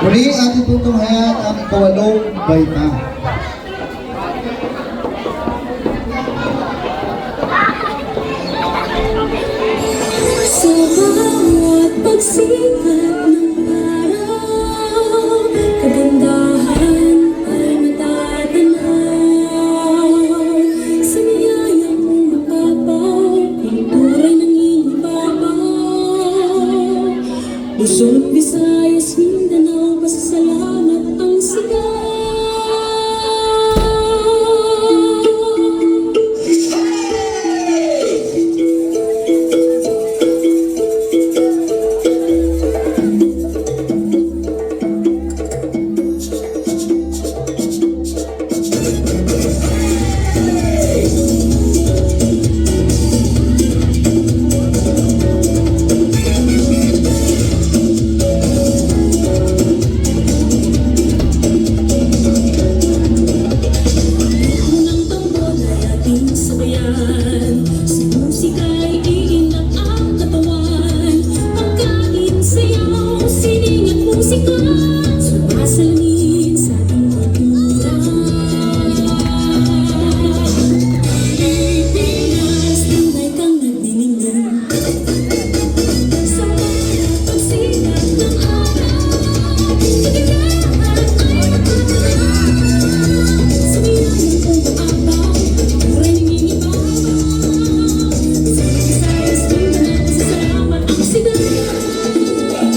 Muli ating tutunghayan ang ikawalong baita. Sa bawat pagsikat ng araw, kagandahan ay matatanaw. Sa niyayang mapapaw, kulturay ng inyong babaw. Luzon, Visayas, Mindanao, pasasalamat ang sigaw. Sa musika ay iinat ang katawan, pagkain, sayaw, sining at musika, sumasalin sa ating kultura. Pilipinas, tunay kang nagdiningning sa bawat pagsikat ng araw, kagandahan ay matatanaw. Sa niyayang umaabaw, kulturay ng inyong Say